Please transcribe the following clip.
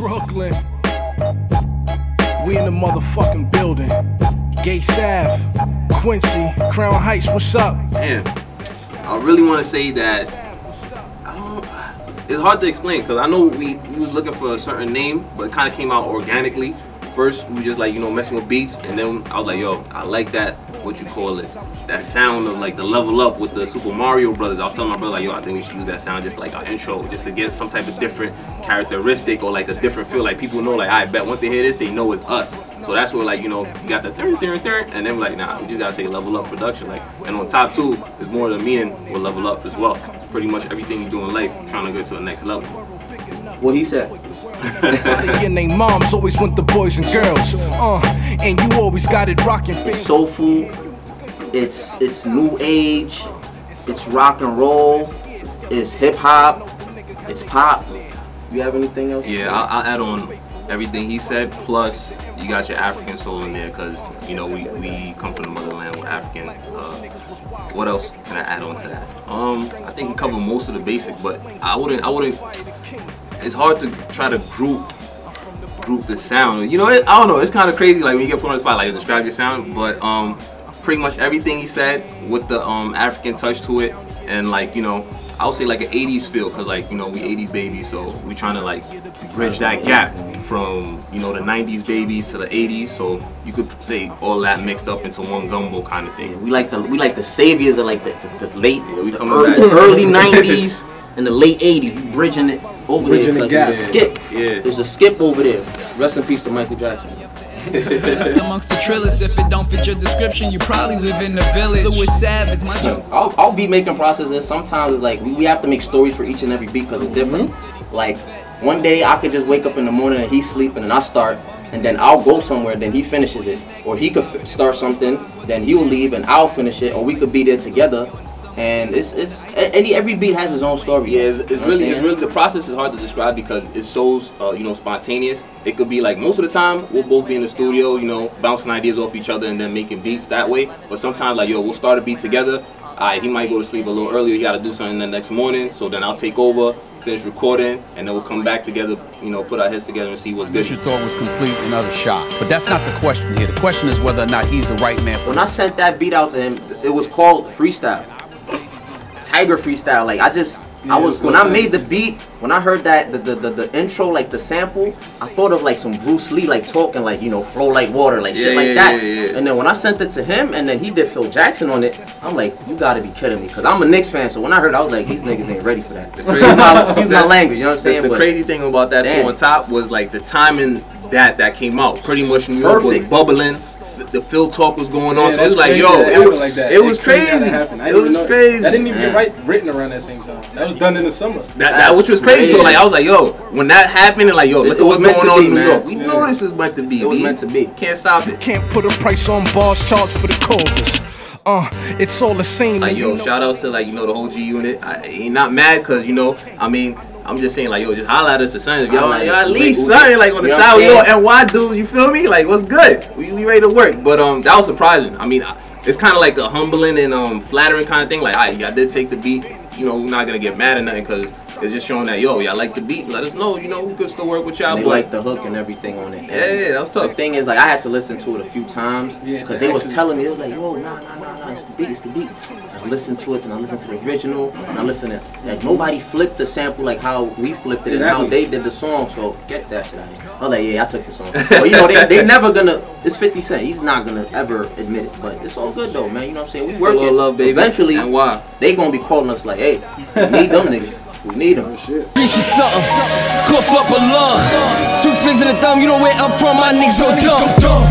Brooklyn. We in the motherfucking building. Gates Ave, Quincy, Crown Heights, what's up? Man, I really want to say that it's hard to explain because I know we was looking for a certain name, but it kind of came out organically. First, we just like, you know, messing with beats, and then I was like, yo, I like that, what you call it, that sound of like the level up with the Super Mario Brothers. I was telling my brother, like, yo, I think we should use that sound just like our intro, just to get some type of different characteristic or like a different feel. Like people know, like, I bet once they hear this, they know it's us. So that's where, like, you know, you got the third, and then we're like, nah, we just gotta say level up production. Like, and on top too, there's more of the meaning with level up as well. Pretty much everything you do in life, trying to go to the next level. What he said. And they moms always want the boys and girls, and you always got it rocking. It's soulful, it's new age, it's rock and roll, it's hip hop, it's pop. You have anything else? Yeah, I'll add on everything he said, plus you got your African soul in there, because you know we come from the motherland with African. What else can I add on to that? I think he covered most of the basics, but I wouldn't. It's hard to try to group the sound. You know, I don't know. It's kind of crazy, like when you get put on the spot, like describe your sound. But pretty much everything he said with the African touch to it, and like, you know, I would say like an 80s feel, because like, you know, we 80s babies, so we trying to like bridge that gap from, you know, the 90s babies to the 80s. So you could say all that mixed up into one gumbo kind of thing. We like the saviors of like the late, early 90s and the late 80s. We bridging it over there because there's a skip. Yeah. There's a skip over there. Rest in peace to Michael Jackson. Amongst the trillers, if it don't fit your description, you probably live in the village. Louis Savage, my joke. I'll beat making processes. Sometimes it's like we have to make stories for each and every beat because it's different. Like one day I could just wake up in the morning and he's sleeping and I start, and then I'll go somewhere, then he finishes it, or he could start something, then he'll leave and I'll finish it, or we could be there together. And every beat has its own story. Yeah, it's really the process is hard to describe because it's so you know, spontaneous. It could be like most of the time we'll both be in the studio, you know, bouncing ideas off each other and then making beats that way. But sometimes, like, yo, we'll start a beat together. Alright, he might go to sleep a little earlier. He got to do something the next morning. So then I'll take over, finish recording, and then we'll come back together, you know, put our heads together and see what's good. Initial thought was complete, another shot. But that's not the question here. The question is whether or not he's the right man for When I sent that beat out to him, it was called Freestyle. Tiger Freestyle. Like when I made the beat, when I heard that the intro, like the sample, I thought of like some Bruce Lee, like talking like, you know, flow like water, like shit like that. And then when I sent it to him and then he did Phil Jackson on it, I'm like, you gotta be kidding me, because I'm a Knicks fan. So when I heard it, I was like, these niggas ain't ready for that. Excuse my language, you know what I'm saying? The crazy thing about that too on top was like the timing that came out. Pretty much New York was bubbling. The Phil talk was going on, so it's like, yo, it was crazy. It was crazy. That didn't even get written around that same time. That was done in the summer. That which was crazy. So like, I was like, yo, when that happened, and like, yo, look at what's going on in New York. We know this is meant to be. It was meant to be. Can't stop it. Can't put a price on bars, charge for the chorus. It's all the same. Like, yo, shout outs to, like, you know, the whole G unit. I ain't not mad because, you know, I mean, I'm just saying, like, yo, just holla at us to something. If y'all at least something, like, on the side, yo, NY dudes, you feel me? Like, what's good? We ready to work. But that was surprising. I mean, it's kind of like a humbling and flattering kind of thing. Like, alright, y'all did take the beat. You know, we're not gonna get mad or nothing because it's just showing that, yo, y'all like the beat. Let us know, you know, we could still work with y'all. They like the hook and everything on it. Yeah, that was tough. The thing is, like, I had to listen to it a few times because they was telling me, they was like, yo, nah, it's the beat, it's the beat. I listened to it and I listened to the original and I listened to, like, nobody flipped the sample like how we flipped it and how they did the song. So get that shit out of here. I was like, yeah, I took the song. But you know, they never gonna. It's 50 Cent. He's not gonna ever admit it. But it's all good though, man. You know what I'm saying? We work it. Love, baby. Eventually, they gonna be calling us like, hey, we need them niggas. We need them. Reach for something, cough up a lung. 2 fingers in the thumb, you know where I'm from, my niggas go dumb.